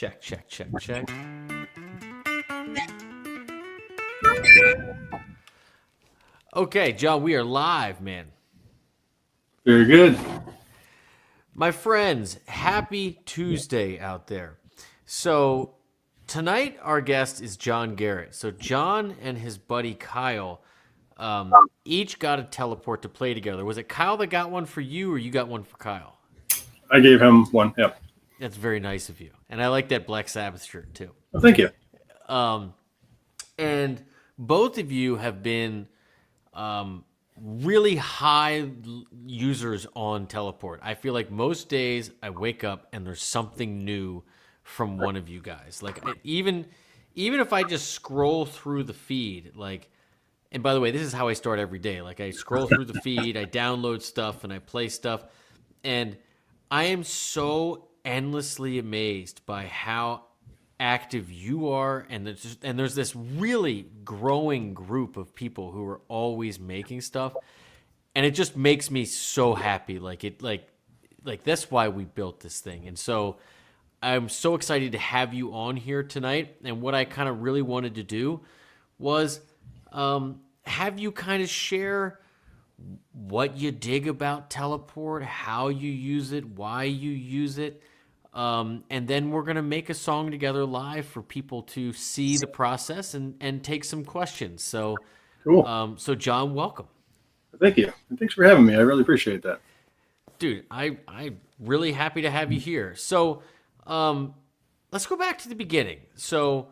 Check, check, check, check. Okay, John, we are live, man. Very good. My friends, happy Tuesday out there. So, tonight our guest is John Garrett. So, John and his buddy Kyle each got a teleport to play together. Was it Kyle that got one for you, or you got one for Kyle? I gave him one. Yep. That's very nice of you. And I like that Black Sabbath shirt, too. Well, thank you. And both of you have been really high users on teleport. I feel like most days I wake up and there's something new from one of you guys. Like even if I just scroll through the feed, like, and by the way, this is how I start every day. Like I scroll through the feed, I download stuff and I play stuff, and I am so endlessly amazed by how active you are, and there's this really growing group of people who are always making stuff, and it just makes me so happy. Like that's why we built this thing. And so I'm so excited to have you on here tonight. And what I kind of really wanted to do was have you kind of share what you dig about teleport, how you use it, why you use it. And then we're going to make a song together live for people to see the process and take some questions. So, Cool. so John, welcome. Thank you. And thanks for having me. I really appreciate that. Dude, I'm really happy to have you here. So, let's go back to the beginning. So,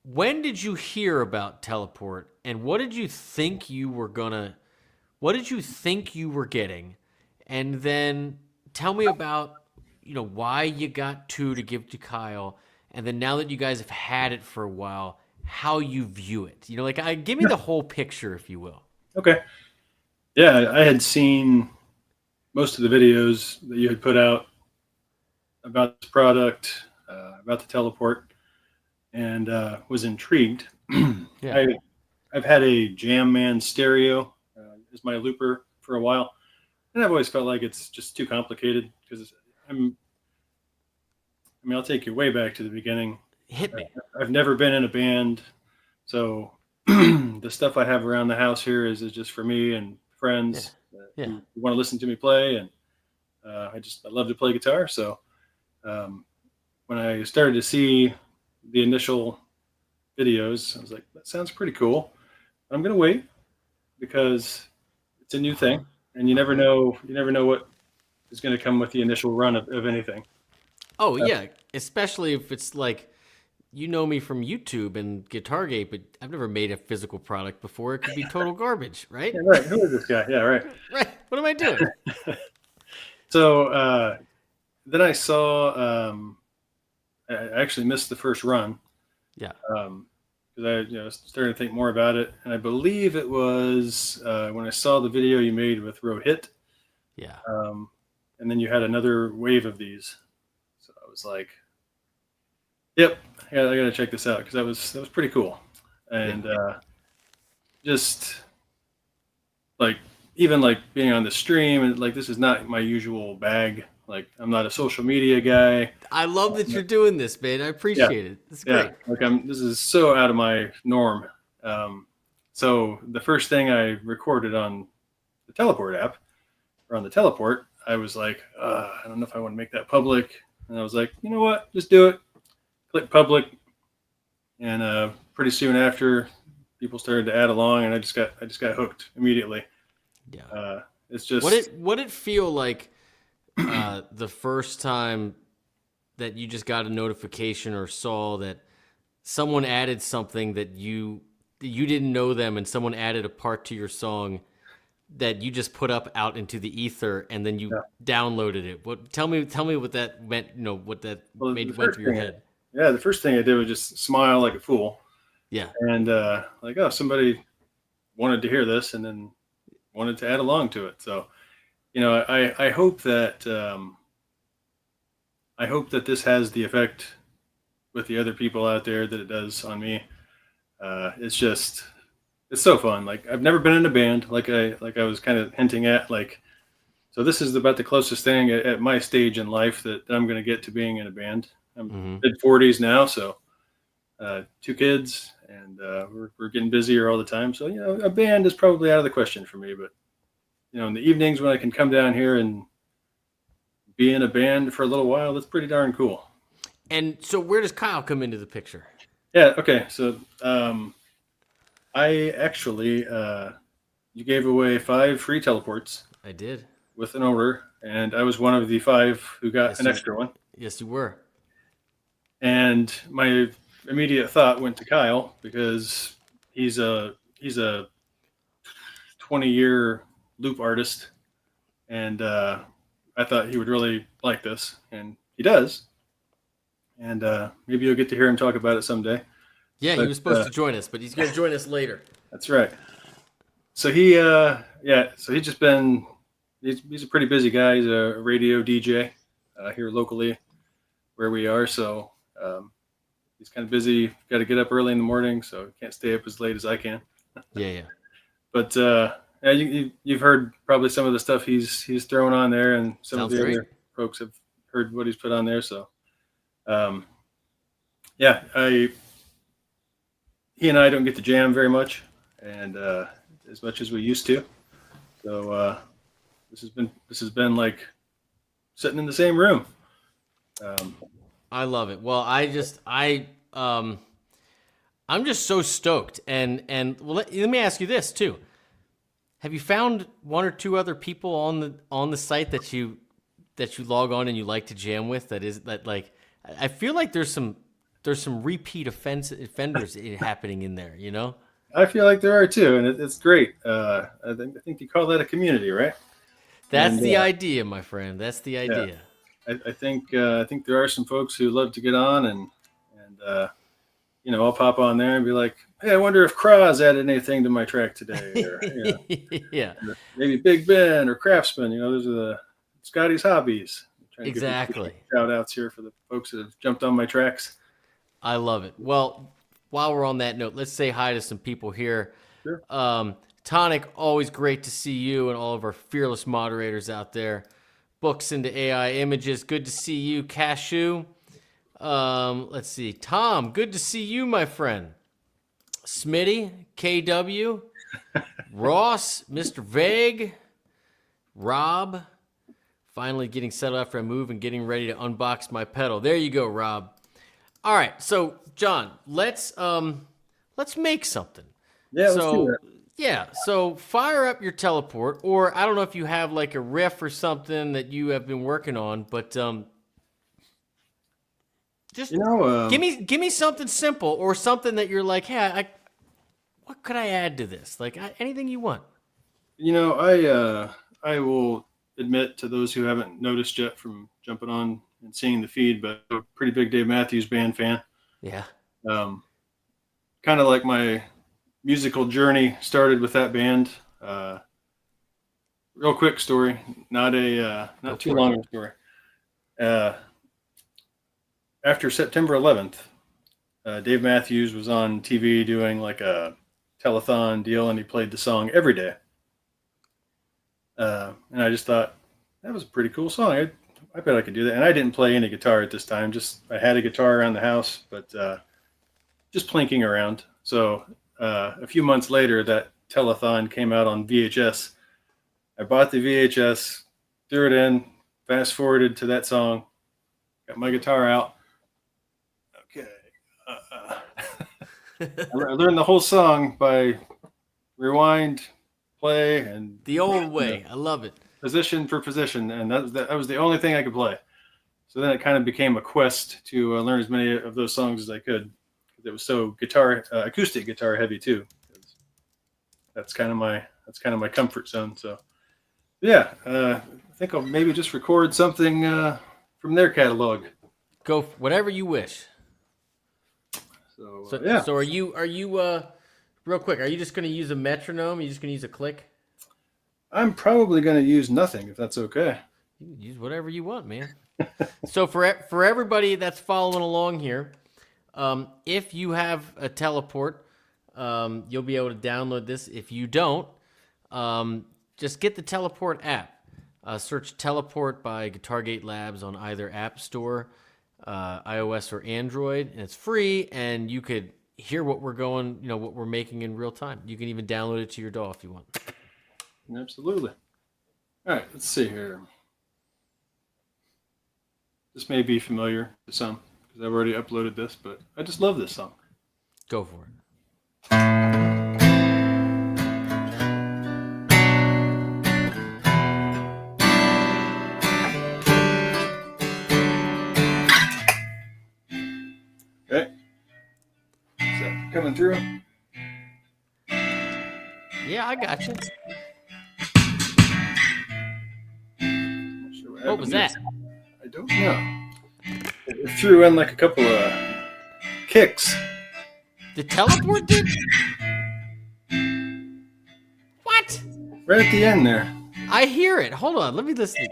when did you hear about teleport, and what did you think you were getting? And then tell me about, why you got two to give to Kyle, and then now that you guys have had it for a while, how you view it. Give me the whole picture, if you will. Okay. Yeah, I had seen most of the videos that you had put out about this product, about the teleport, and was intrigued. Yeah. I've had a Jam Man stereo as my looper for a while, and I've always felt like it's just too complicated because I'll take you way back to the beginning. Hit me. I've never been in a band, so the stuff I have around the house here is just for me and friends who want to listen to me play, and I love to play guitar. So when I started to see the initial videos, I was like, that sounds pretty cool. I'm gonna wait because it's a new thing, and you never know what is going to come with the initial run of anything. Oh yeah, especially if it's like, me from YouTube and Guitargate, but I've never made a physical product before. It could be total garbage, right? Yeah, right. Who is this guy? Yeah, right. Right. What am I doing? So then I saw. I actually missed the first run. Yeah. Because I started to think more about it, and I believe it was when I saw the video you made with Rohit. Yeah. And then you had another wave of these. So I was like, "Yep, I got to check this out," because that was pretty cool, and just like even like being on the stream, and like this is not my usual bag. Like I'm not a social media guy. I love that you're doing this, man. I appreciate it. It's great. Like this is so out of my norm. So the first thing I recorded on the Teleport app, or on the Teleport, I was like, I don't know if I want to make that public. And I was like, you know what? Just do it. Click public. And pretty soon after, people started to add along, and I just got hooked immediately. Yeah. It's just what it feel like the first time that you just got a notification or saw that someone added something that you didn't know them, and someone added a part to your song that you just put up out into the ether, and then you downloaded it. Tell me what that meant, what that went through your head. Yeah, the first thing I did was just smile like a fool. Yeah. And like, oh, somebody wanted to hear this and then wanted to add along to it. So, I hope that this has the effect with the other people out there that it does on me. It's so fun. Like I've never been in a band, like I was kind of hinting at, like, so this is about the closest thing at my stage in life that I'm going to get to being in a band. I'm mid-40s now, so 2 kids, and we're getting busier all the time. So a band is probably out of the question for me. But in the evenings when I can come down here and be in a band for a little while, that's pretty darn cool. And so, where does Kyle come into the picture? Yeah. Okay. So I actually you gave away 5 free teleports. I did. With an order, and I was one of the 5 who got an extra one. Yes, you were. And my immediate thought went to Kyle because he's a 20-year loop artist, and I thought he would really like this, and he does. And maybe you'll get to hear him talk about it someday. Yeah, he was supposed to join us, but he's going to join us later. That's right. So he's just been. He's a pretty busy guy. He's a radio DJ here locally where we are. So he's kind of busy. Got to get up early in the morning, so can't stay up as late as I can. Yeah. But you've heard probably some of the stuff he's throwing on there, and some of the other folks have heard what he's put on there. So he and I don't get to jam very much, and as much as we used to. So this has been like sitting in the same room. I love it. Well, I'm just so stoked. And well, let me ask you this too. Have you found 1 or 2 other people on the site that you log on and you like to jam with? I feel like there's some repeat offenders happening in there. I feel like there are too, and it's great. I think you call that a community, right? That's the idea, my friend. That's the idea. Yeah. I think there are some folks who love to get on, and I'll pop on there and be like, hey, I wonder if Kraz added anything to my track today, or yeah, or maybe Big Ben or Craftsman. Those are the Scotty's hobbies. Exactly. Shout outs here for the folks that have jumped on my tracks. I love it. Well, while we're on that note, let's say hi to some people here. Sure. Tonic, always great to see you and all of our fearless moderators out there. Books into AI images, good to see you. Cashew, let's see. Tom, good to see you, my friend. Smitty, KW, Ross, Mr. Vague, Rob, finally getting settled after I move and getting ready to unbox my pedal. There you go, Rob. All right, so John, let's make something. Yeah, let's do that. Yeah, so fire up your teleport, or I don't know if you have like a riff or something that you have been working on, but just give me something simple or something that you're like, hey, what could I add to this? Like anything you want. I will admit to those who haven't noticed yet from jumping on and seeing the feed, but I'm a pretty big Dave Matthews Band fan. Yeah. Kind of like my musical journey started with that band. Real quick story, not too long of a story. After September 11th, Dave Matthews was on TV doing like a telethon deal, and he played the song Every Day. And I just thought, that was a pretty cool song. I bet I could do that. And I didn't play any guitar at this time. I had a guitar around the house, but just plinking around. So a few months later, that telethon came out on VHS. I bought the VHS, threw it in, fast forwarded to that song, got my guitar out. Okay. I learned the whole song by rewind, play, and the old way. I love it. Position for position, and that was the only thing I could play. So then it kind of became a quest to learn as many of those songs as I could. It was so acoustic guitar heavy too. That's kind of my comfort zone. So yeah, I think I'll maybe just record something from their catalog. Go whatever you wish. So yeah. So are you real quick? Are you just going to use a metronome? Are you just going to use a click? I'm probably going to use nothing if that's okay. You can use whatever you want, man. So for everybody that's following along here, if you have a teleport, you'll be able to download this. If you don't, just get the teleport app. Search teleport by Guitar Gate Labs on either app store iOS or Android, and it's free. And you could hear what we're going, what we're making in real time. You can even download it to your DAW if you want. Absolutely. All right, let's see here. This may be familiar to some because I've already uploaded this, but I just love this song. Go for it. Okay. Is that coming through? Yeah, I got you. Sure What was that? I don't know. It threw in like a couple of kicks. The teleport did? What? Right at the end there. I hear it. Hold on. Let me listen.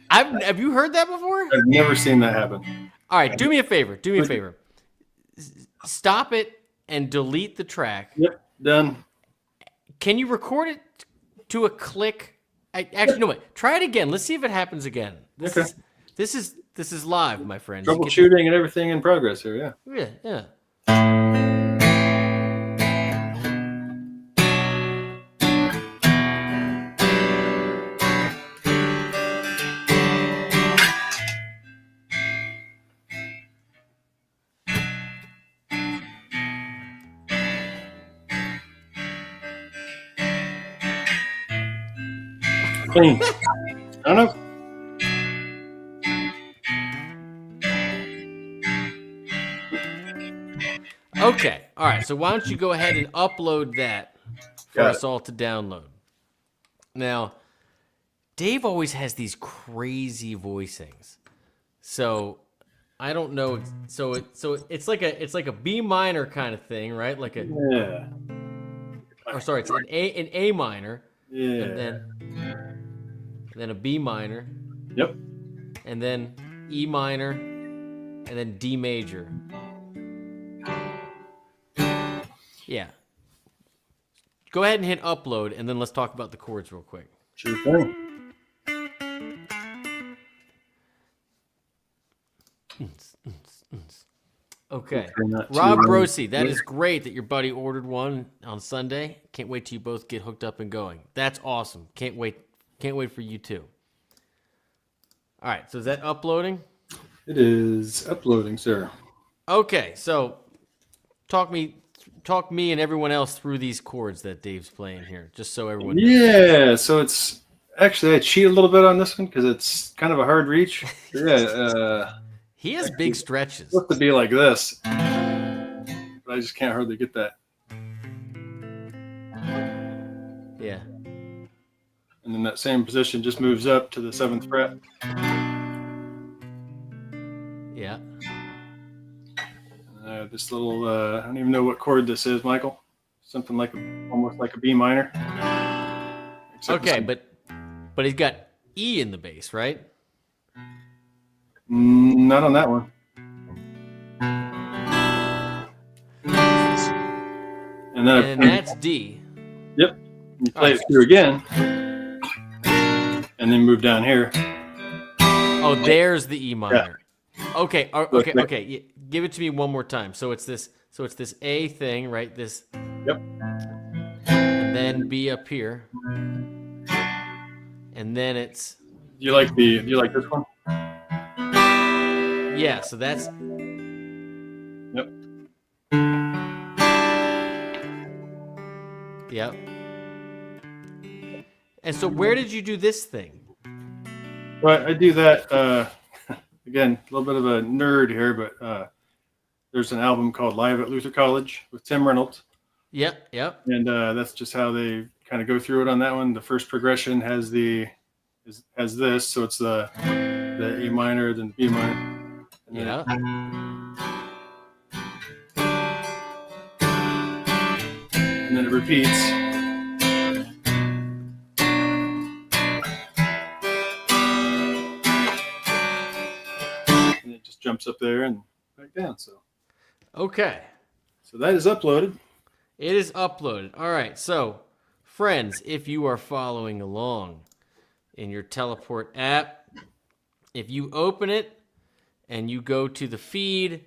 Have you heard that before? I've never seen that happen. All right, do me a favor. Do me a favor. Stop it and delete the track. Yep, done. Can you record it to a click? Actually, no, wait. Try it again. Let's see if it happens again. This is live, my friends. Troubleshooting and everything in progress here, yeah. Yeah, yeah. Clean. I don't know. Okay. All right. So why don't you go ahead and upload that for us all to download? Now, Dave always has these crazy voicings. So I don't know. So it's like a B minor kind of thing, right? Like a Or sorry, it's an A minor. Yeah. And then a B minor. Yep. And then E minor. And then D major. Yeah. Go ahead and hit upload, and then let's talk about the chords real quick. Sure thing. Okay. Rob Brosey, that is great that your buddy ordered one on Sunday. Can't wait till you both get hooked up and going. That's awesome. Can't wait for you too. All right, so is that uploading? It is uploading, sir. Okay, so talk me and everyone else through these chords that Dave's playing here, just so everyone knows. Yeah, so it's actually I cheat a little bit on this one because it's kind of a hard reach. Yeah, he has big stretches. It's supposed to be like this, but I just can't hardly get that. Yeah. And then that same position just moves up to the 7th fret. Yeah. This little, I don't even know what chord this is, Michael. Something like almost like a B minor. Okay, but he's got E in the bass, right? Not on that one. And that's D. Yep. You play it through again, and then move down here. Oh, there's the E minor. Yeah. Okay. Okay. Give it to me one more time. So it's this A thing, right? This. Yep. And then B up here. And then it's. Do you like this one? Yeah. So that's. Yep. Yep. And so where did you do this thing? Well, I do that. Again, a little bit of a nerd here, but there's an album called Live at Luther College with Tim Reynolds. Yep. And that's just how they kind of go through it on that one. The first progression has this, so it's the A minor, then B minor. Yeah. And then it repeats. Jumps up there and back down. So okay, so that is uploaded. It is uploaded. All right, so friends, if you are following along, in your Teleport app. If you open it and you go to the feed,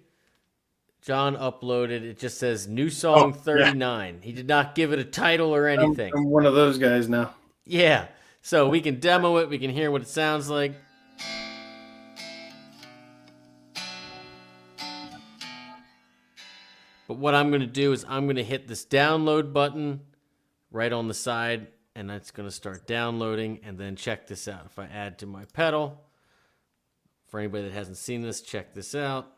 John uploaded, it just says new song 39. He did not give it a title or anything. I'm one of those guys now. Yeah. So we can demo it. We can hear what it sounds like. But what I'm going to do is I'm going to hit this download button right on the side, and that's going to start downloading. And then check this out. If I add to my pedal, for anybody that hasn't seen this, check this out.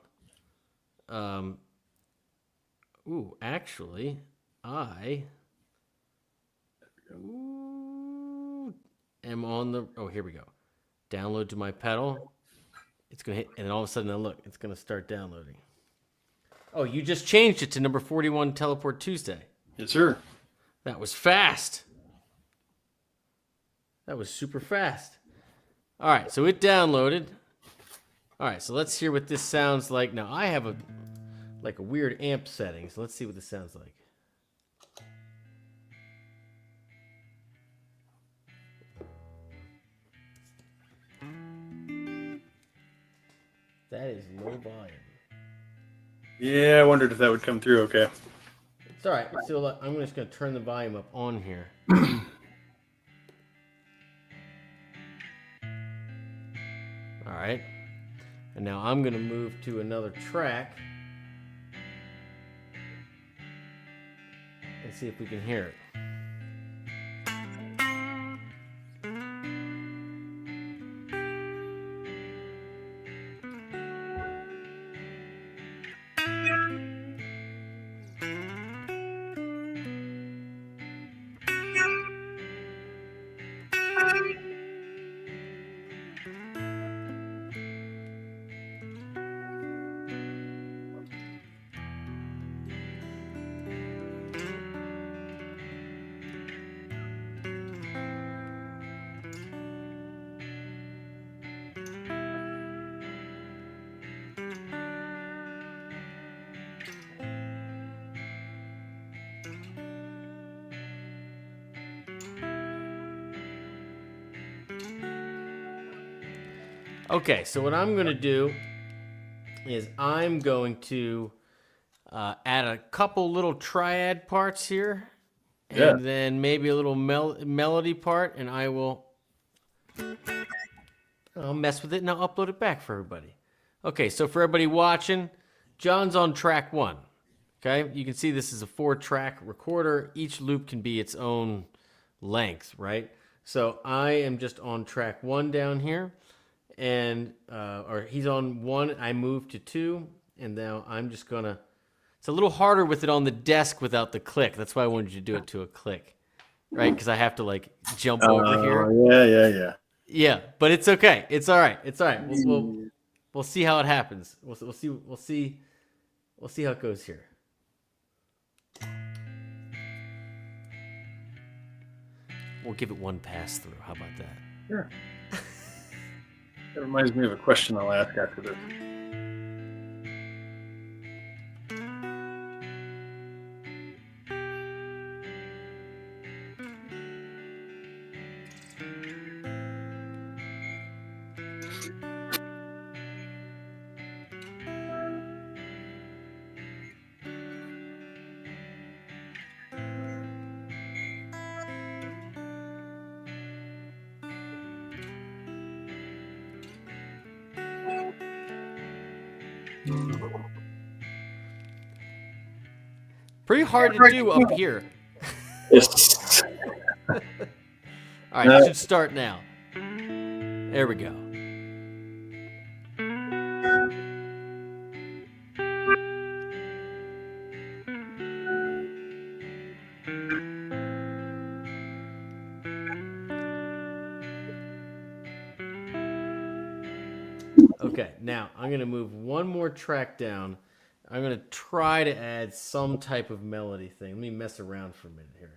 Actually, I am on the, here we go. Download to my pedal. It's going to hit, and then all of a sudden, now look, it's going to start downloading. Oh, you just changed it to number 41 Teleport Tuesday. Yes, sir. That was fast. That was super fast. All right, so it downloaded. All right, so let's hear what this sounds like. Now, I have a weird amp setting, so let's see what this sounds like. That is low volume. Yeah, I wondered if that would come through okay. It's all right. So I'm just going to turn the volume up on here. All right. And now I'm going to move to another track and see if we can hear it. Okay, so what I'm going to do is I'm going to add a couple little triad parts here, and then maybe a little melody part, and I'll mess with it and I'll upload it back for everybody. Okay, so for everybody watching, John's on track 1. Okay, you can see this is a 4-track recorder. Each loop can be its own length, right? So I am just on track 1 down here. And or he's on 1, I moved to 2, and now I'm just gonna, it's a little harder with it on the desk without the click. That's why I wanted you to do it to a click, right? Because I have to like jump over here. Yeah, but it's okay. It's all right. It's all right. We'll see how it happens. We'll see how it goes here. We'll give it one pass through. How about that? Sure. That reminds me of a question I'll ask after this. Pretty hard to do up here. Yes. All right, you should start now. There we go. Okay, now I'm going to move one more track down. I'm going to try to add some type of melody thing. Let me mess around for a minute here.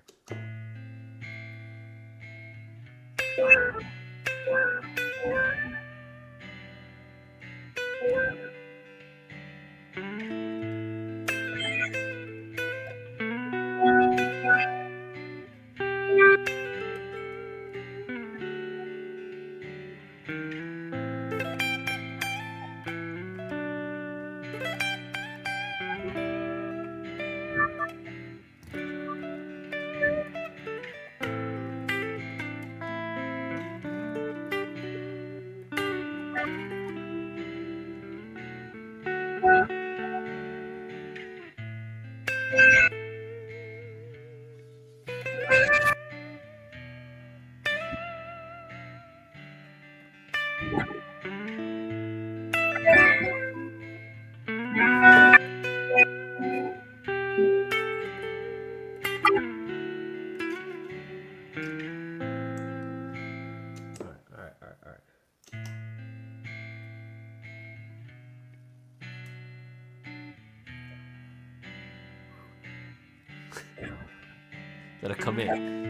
That'll come in.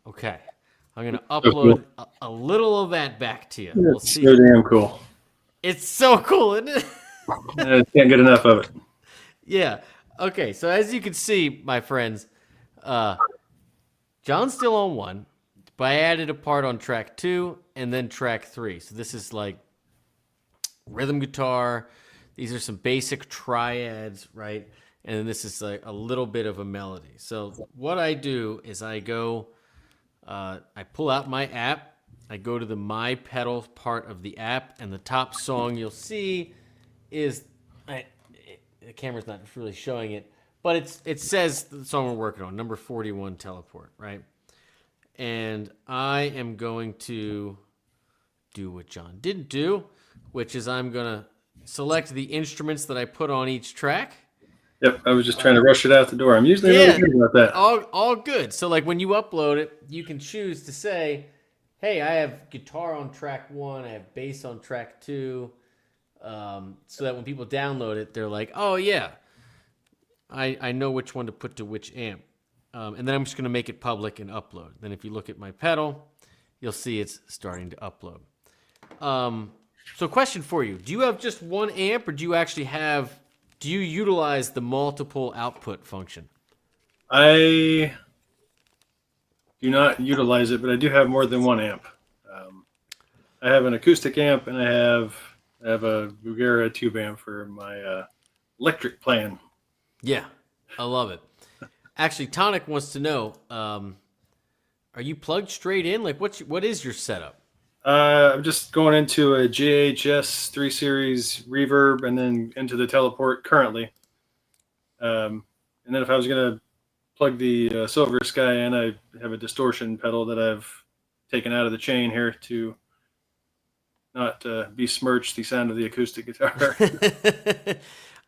Okay. I'm going to upload a little of that back to you. We'll see. So damn cool. It's so cool, isn't it? I can't get enough of it. Yeah. Okay. So as you can see, my friends, John's still on 1, but I added a part on track 2 and then track 3. So this is like rhythm guitar. These are some basic triads, right? And then this is like a little bit of a melody. So what I do is I go, I pull out my app. I go to the My Pedal part of the app, and the top song you'll see is, the camera's not really showing it, but it says the song we're working on, number 41, Teleport, right? And I am going to do what John didn't do, which is I'm going to select the instruments that I put on each track. Yep, I was just trying to rush it out the door. I'm usually really good about that. All good. So like when you upload it, you can choose to say, hey, I have guitar on track 1, I have bass on track 2, so that when people download it, they're like, oh yeah, I know which one to put to which amp. And then I'm just going to make it public and upload. Then if you look at my pedal, you'll see it's starting to upload. So question for you. Do you have just one amp, or do you utilize the multiple output function? I do not utilize it, but I do have more than one amp. I have an acoustic amp, and I have a Bugera tube amp for my electric plan. Yeah, I love it. Actually, Tonic wants to know, are you plugged straight in? Like, what is your setup? I'm just going into a JHS 3 Series reverb and then into the teleport currently. And then if I was going to plug the Silver Sky in, I have a distortion pedal that I've taken out of the chain here to not besmirch the sound of the acoustic guitar.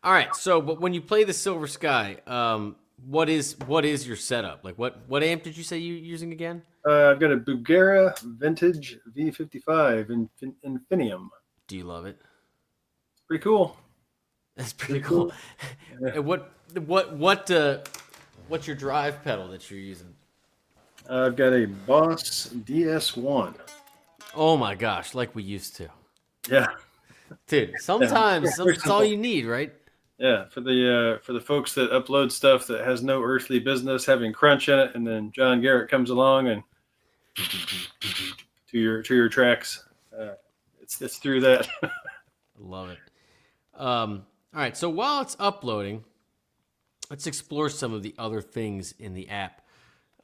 All right. So, but when you play the Silver Sky, what is your setup? Like, what amp did you say you're using again? I've got a Bugera Vintage V55 Infinium. Do you love it? Pretty cool. That's pretty cool. Yeah. What's your drive pedal that you're using? I've got a Boss DS1. Oh my gosh, like we used to. Yeah. Dude, sometimes that's all you need, right? Yeah, for the folks that upload stuff that has no earthly business having crunch in it, and then John Garrett comes along and to your tracks, it's through that. Love it. All right, so while it's uploading, let's explore some of the other things in the app.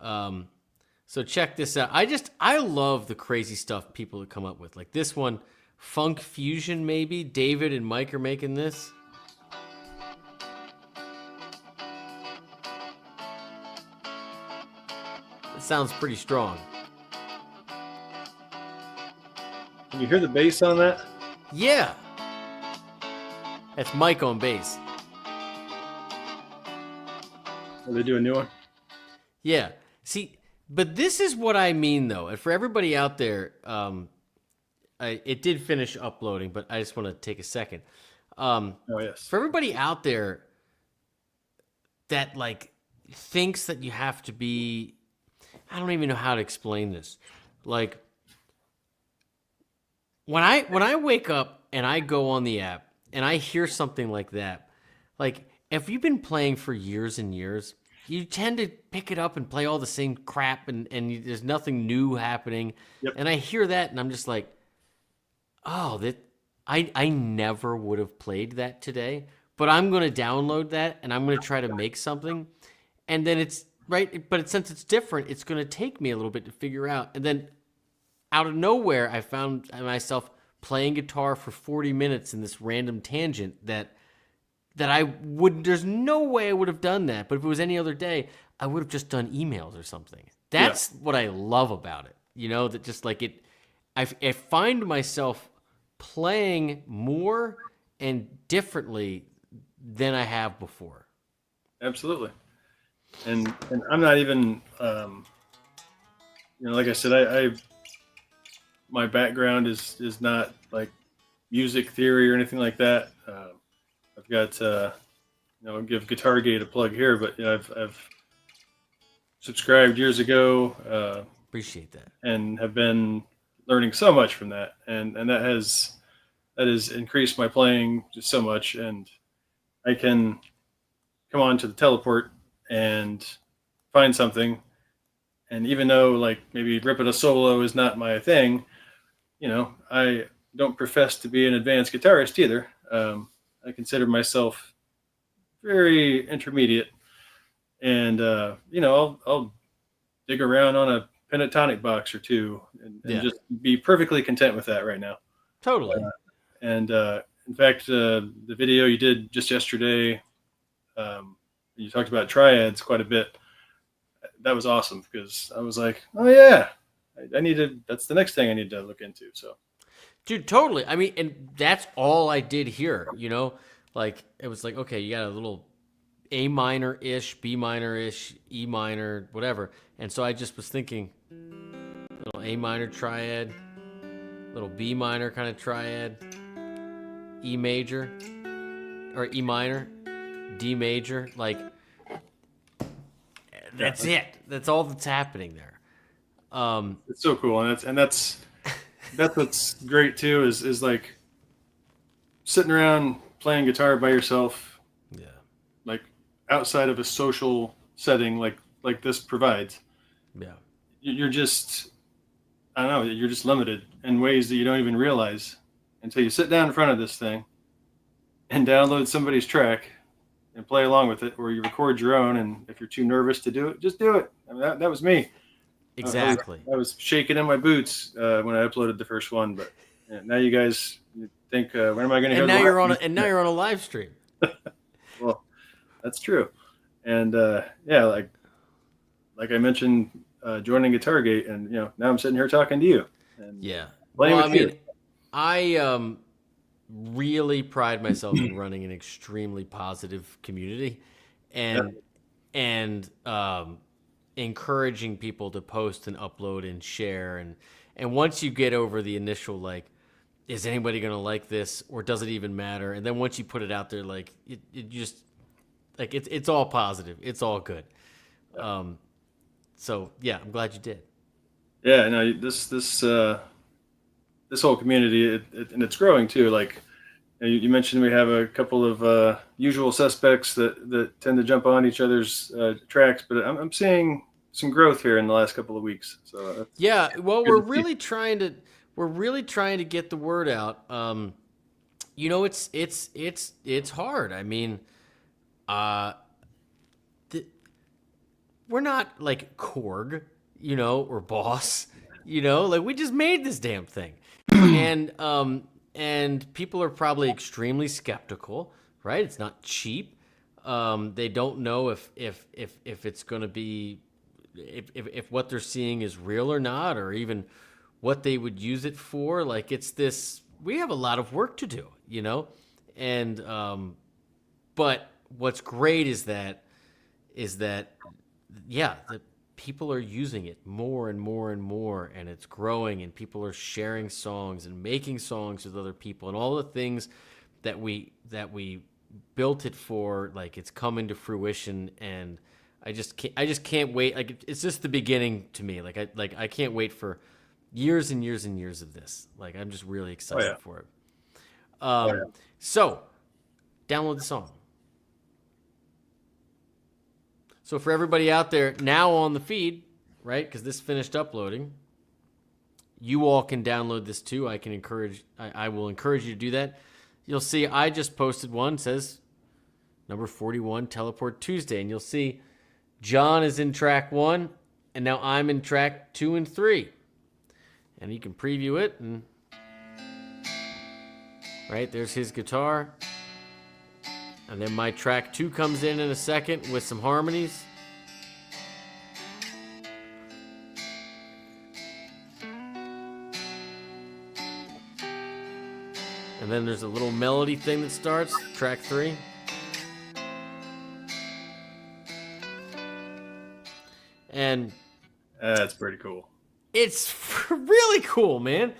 So check this out. I love the crazy stuff people come up with. Like this one, Funk Fusion maybe. David and Mike are making this. It sounds pretty strong. Can you hear the bass on that? Yeah. That's Mike on bass. Will they do a new one? Yeah. See, but this is what I mean, though. And for everybody out there, it did finish uploading, but I just want to take a second. Oh, yes. For everybody out there that, like, thinks that you have to be... I don't even know how to explain this. Like, when I wake up and I go on the app and I hear something like that, like, if you've been playing for years and years, you tend to pick it up and play all the same crap, there's nothing new happening. Yep. And I hear that, and I'm just like, oh, that I never would have played that today, but I'm going to download that and I'm going to try to make something, and then it's right. But since it's different, it's going to take me a little bit to figure out, and then out of nowhere, I found myself playing guitar for 40 minutes in this random tangent that I would. There's no way I would have done that. But if it was any other day, I would have just done emails or something. That's what I love about it. That just like it. I find myself playing more and differently than I have before. Absolutely. And I'm not even, like I said, I my background is not like music theory or anything like that. I've got, I'll give Guitargate a plug here, but I've subscribed years ago. Appreciate that. And have been learning so much from that, and that has increased my playing just so much. And I can come on to the teleport and find something, and even though like maybe ripping a solo is not my thing, I don't profess to be an advanced guitarist either. I consider myself very intermediate, and I'll dig around on a pentatonic box or two and just be perfectly content with that right now. Totally. And in fact, the video you did just yesterday, you talked about triads quite a bit. That was awesome, because I was like, oh yeah, that's the next thing I need to look into. So, dude, totally. I mean, and that's all I did here, like it was like, okay, you got a little A minor-ish, B minor-ish, E minor, whatever. And so I just was thinking, little A minor triad, little B minor kind of triad, E major, or E minor, D major. Like, that's it. That's all that's happening there. It's so cool, and that's what's great too. Is like sitting around playing guitar by yourself. Yeah. Like outside of a social setting, like this provides. Yeah. You're just, I don't know, you're just limited in ways that you don't even realize until you sit down in front of this thing and download somebody's track and play along with it, or you record your own. And if you're too nervous to do it, just do it. I mean, that was me. Exactly. I was shaking in my boots when I uploaded the first one, but now you guys think, when am I going to hear? And now you're on a live stream. Well, that's true. And like I mentioned, joining Guitargate, and now I'm sitting here talking to you. And I really pride myself in running an extremely positive community, and encouraging people to post and upload and share, and once you get over the initial like, is anybody gonna like this, or does it even matter? And then once you put it out there, like it just like it's all positive, it's all good. So yeah, I'm glad you did. Yeah, no, this whole community, and it's growing too. Like you mentioned, we have a couple of usual suspects that tend to jump on each other's tracks, but I'm seeing some growth here in the last couple of weeks. So yeah, well, we're really trying to get the word out. It's hard. I mean, we're not like Korg, or Boss, like we just made this damn thing. And people are probably extremely skeptical, right? It's not cheap. They don't know if it's going to be, if what they're seeing is real or not, or even what they would use it for. Like we have a lot of work to do, and, but what's great is that, yeah, the people are using it more and more and more, and it's growing, and people are sharing songs and making songs with other people, and all the things that we built it for, like it's coming to fruition. And I just can't wait. Like it's just the beginning to me. Like I can't wait for years and years and years of this. Like I'm just really excited for it. So download the song. So for everybody out there now on the feed, right, because this finished uploading, you all can download this too. I will encourage you to do that. You'll see I just posted one, says number 41, Teleport Tuesday. And you'll see John is in track 1, and now I'm in track 2 and 3. And you can preview it, and right, there's his guitar. And then my track 2 comes in a second with some harmonies. And then there's a little melody thing that starts, track 3. And that's pretty cool. It's really cool, man.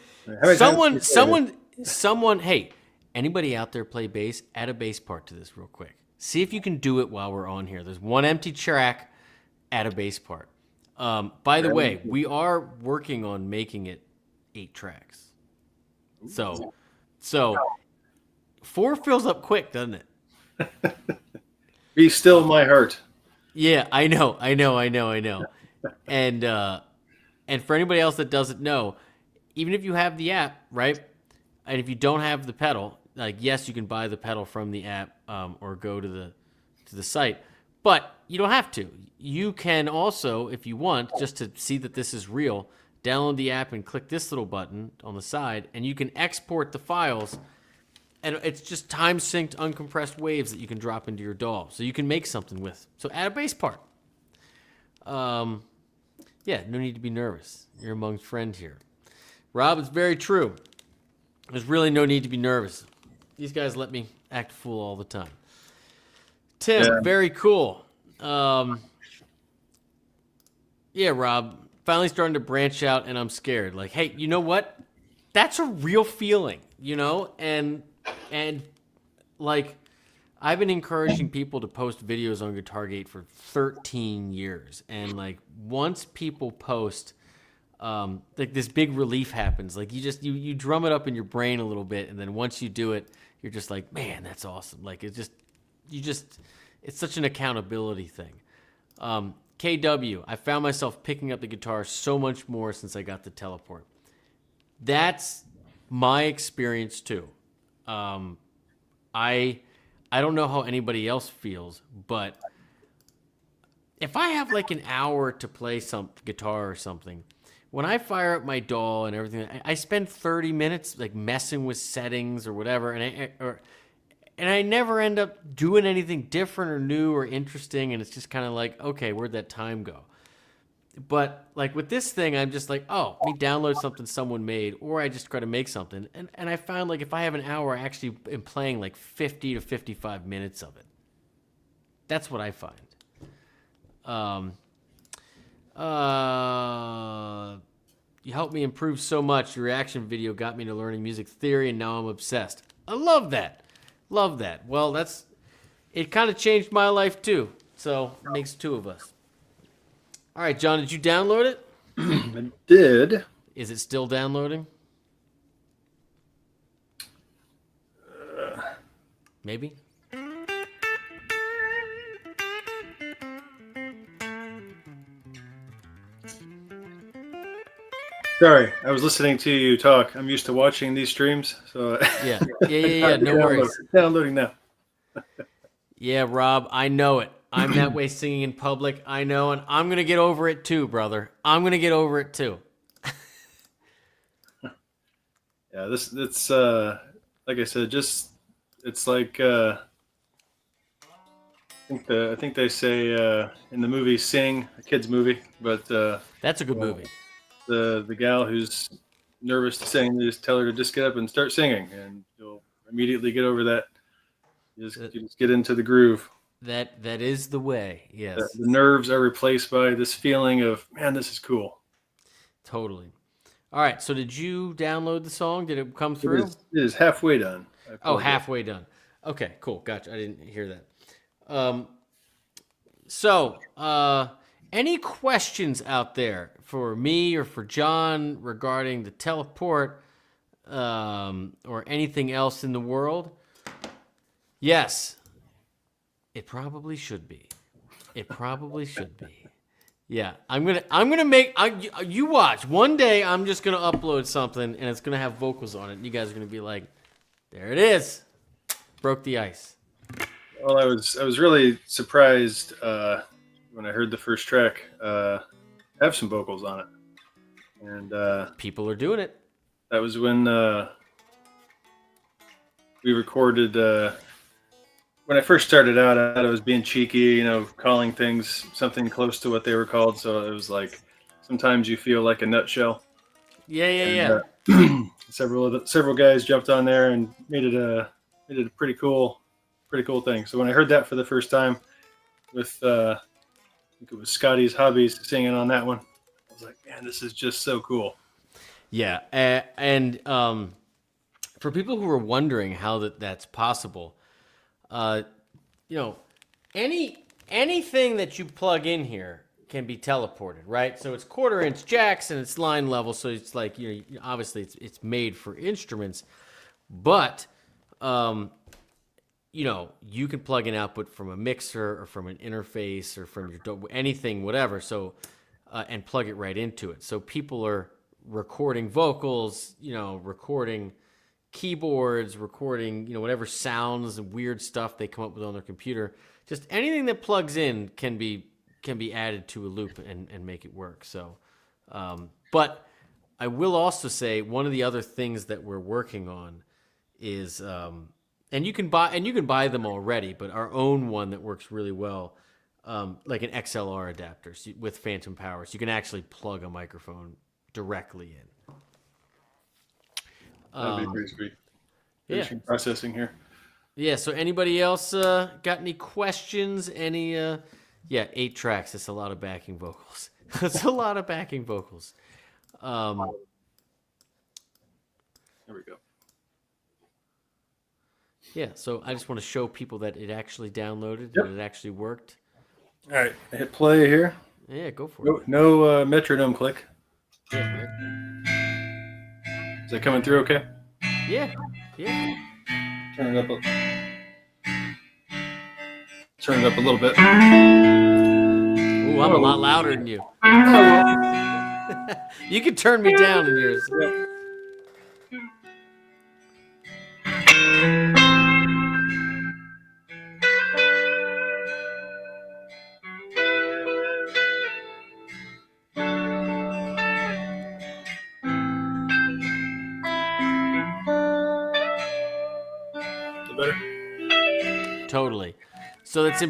Someone, hey, anybody out there play bass? Add a bass part to this real quick. See if you can do it while we're on here. There's one empty track, add a bass part. By the way, we are working on making it 8 tracks. So 4 fills up quick, doesn't it? Be still my heart. Yeah, I know. And for anybody else that doesn't know, even if you have the app, right? And if you don't have the pedal, like, yes, you can buy the pedal from the app or go to the site, but you don't have to. You can also, if you want, just to see that this is real, download the app and click this little button on the side, and you can export the files. And it's just time-synced, uncompressed waves that you can drop into your DAW. So you can make something with. So add a bass part. Yeah, no need to be nervous. You're amongst friends here. Rob, it's very true. There's really no need to be nervous. These guys let me act a fool all the time. Tim, very cool. Yeah, Rob, finally starting to branch out, and I'm scared. Like, hey, you know what? That's a real feeling, you know? And like, I've been encouraging people to post videos on GuitarGate for 13 years. And like, once people post, like, this big relief happens. Like, you drum it up in your brain a little bit. And then once you do it, you're just like, man, that's awesome. Like, it's such an accountability thing. KW, I found myself picking up the guitar so much more since I got the Teleport. That's my experience too. I don't know how anybody else feels, but if I have like an hour to play some guitar or something, when I fire up my DAW and everything, I spend 30 minutes like messing with settings or whatever, and I never end up doing anything different or new or interesting, and it's just kind of like, okay, where'd that time go? But like with this thing, I'm just like, oh, let me download something someone made, or I just try to make something. And I found like if I have an hour, I actually am playing like 50 to 55 minutes of it. That's what I find. You helped me improve so much. Your reaction video got me to learning music theory, and now I'm obsessed. I love that. Love that. Well, it kind of changed my life too. So it makes 2 of us. All right, John, did you download it? I did. Is it still downloading? Maybe. Sorry, I was listening to you talk. I'm used to watching these streams, so Yeah. No worries. Downloading now. Yeah, Rob, I know it. I'm that way singing in public. I know, and I'm gonna get over it too, brother. I'm gonna get over it too. Yeah, it's like I said, just it's like I think they say in the movie Sing, a kid's movie, but that's a good movie. The gal who's nervous to sing, they just tell her to just get up and start singing, and you'll immediately get over that. You just get into the groove. That is the way. Yes. The nerves are replaced by this feeling of, man, this is cool. Totally. All right. So did you download the song? Did it come through? It is halfway done. Oh, halfway done. Okay, cool. Gotcha. I didn't hear that. Any questions out there for me or for John regarding the Teleport or anything else in the world? Yes. It probably should be. It probably should be. Yeah, I'm gonna make. You watch. One day, I'm just gonna upload something, and it's gonna have vocals on it. And you guys are gonna be like, "There it is, broke the ice." Well, I was really surprised when I heard the first track have some vocals on it, and People are doing it. that was when we recorded. When I first started out, I was being cheeky, calling things something close to what they were called. So it was like sometimes you feel like a nutshell. Yeah. Several guys jumped on there and made it a pretty cool thing. So when I heard that for the first time with I think it was Scotty's Hobbies singing on that one, I was like, man, this is just so cool. Yeah, and for people who are wondering how that's possible, anything that you plug in here can be teleported, right? So it's 1/4-inch jacks and it's line level, so it's like obviously it's made for instruments, but you can plug an output from a mixer or from an interface or from your anything, whatever. So and plug it right into it. So people are recording vocals, recording keyboards, recording, whatever sounds and weird stuff they come up with on their computer. Just anything that plugs in can be added to a loop and make it work. So, but I will also say one of the other things that we're working on is, and you can buy them already, but our own one that works really well, like an XLR adapter with phantom power, so you can actually plug a microphone directly in. That'd be pretty sweet. Yeah. Processing here. Yeah. So anybody else got any questions? 8 tracks. That's a lot of backing vocals. That's a lot of backing vocals. There we go. Yeah. So I just want to show people that it actually downloaded, Yep. that it actually worked. All right, I hit play here. Yeah, go for it. No metronome click. Yeah. Is that coming through okay? Yeah. Turn it up a little bit. Ooh, I'm a lot louder than you. You can turn me down in yours. Better? Totally. So it's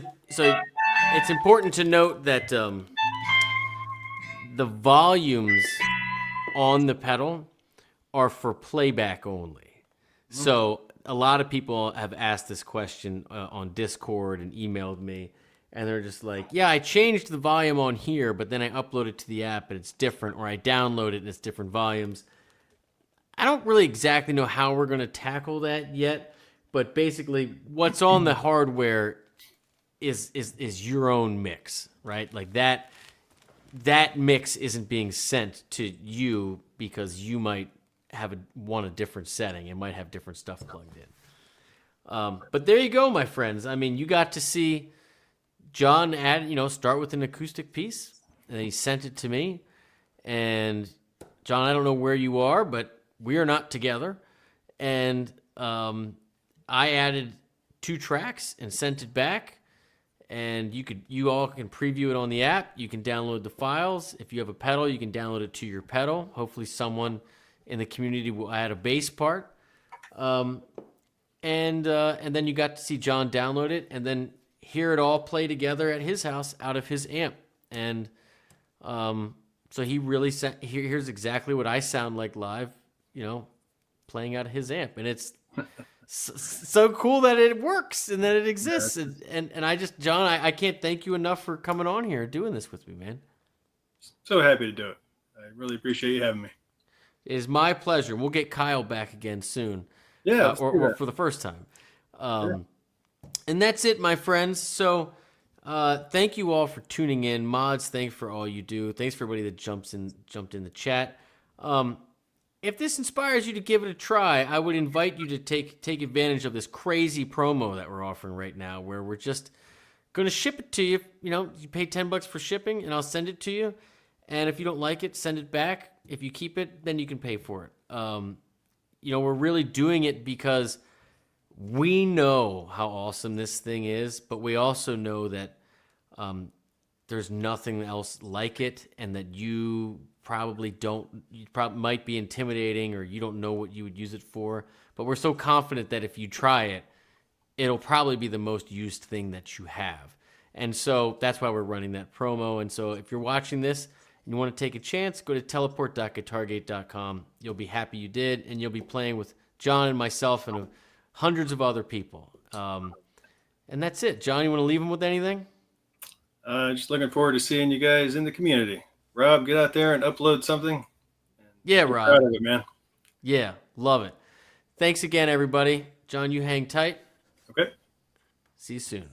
important to note that the volumes on the pedal are for playback only. So a lot of people have asked this question on Discord and emailed me, and they're just like, yeah, I changed the volume on here, but then I upload it to the app and it's different, or I download it and it's different volumes. I don't really exactly know how we're going to tackle that yet, but basically what's on the hardware is your own mix, right? Like that mix isn't being sent to you because you might want a different setting. It might have different stuff plugged in. But there you go, my friends. I mean, you got to see John start with an acoustic piece, and he sent it to me. And John, I don't know where you are, but we are not together. And I added 2 tracks and sent it back. And you all can preview it on the app. You can download the files. If you have a pedal, you can download it to your pedal. Hopefully someone in the community will add a bass part. And then you got to see John download it and then hear it all play together at his house out of his amp. And so he really here's exactly what I sound like live, playing out of his amp. And it's so cool that it works and that it exists. And I just, John, I can't thank you enough for coming on here and doing this with me, man. So happy to do it. I really appreciate you having me. It is my pleasure. We'll get Kyle back again soon. Yeah. Or for the first time. And that's it, my friends. So thank you all for tuning in. Mods, thanks for all you do. Thanks for everybody that jumped in the chat. If this inspires you to give it a try, I would invite you to take advantage of this crazy promo that we're offering right now, where we're just Going to ship it to you. You know, you pay $10 for shipping, and I'll send it to you. And if you don't like it, send it back. If you keep it, then you can pay for it. You know, we're really doing it because we know how awesome this thing is, but we also know that there's nothing else like it, and that you probably might be intimidating, or you don't know what you would use it for. But we're so confident that if you try it, it'll probably be the most used thing that you have. And so that's why we're running that promo. And so if you're watching this and you want to take a chance, go to teleport.guitargate.com. You'll be happy you did, and you'll be playing with John and myself and hundreds of other people. And that's it. John, you want to leave them with anything? Just looking forward to seeing you guys in the community. Rob, get out there and upload something. Yeah, Rob. Proud of it, man. Yeah, love it. Thanks again, everybody. John, you hang tight. Okay. See you soon.